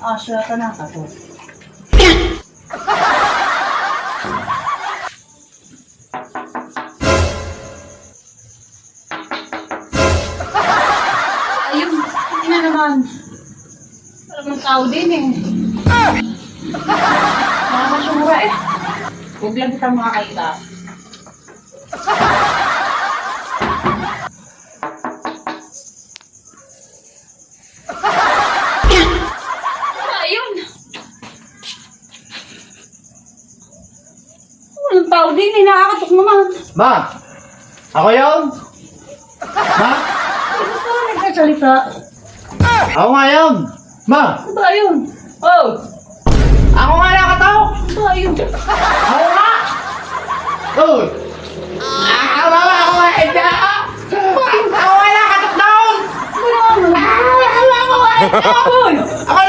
Asya ka na ka to. Ayun, hindi na naman. Parang tao din eh. Nakakasura eh. Huwag lang kita makakaita. Ayun. Walang tao din eh. Nakakatok naman. Ma! Ako yun? Ma? Ano ba nagsasalita? Ako nga yun! Ma! Ano ba yun? Oh! Ako nga nakataw! Ano ba yun? Ako nga! Oh! Mama! Ako nga! Ako nga nakatok down! Ano ba yun? Ako nga! Uy! Ako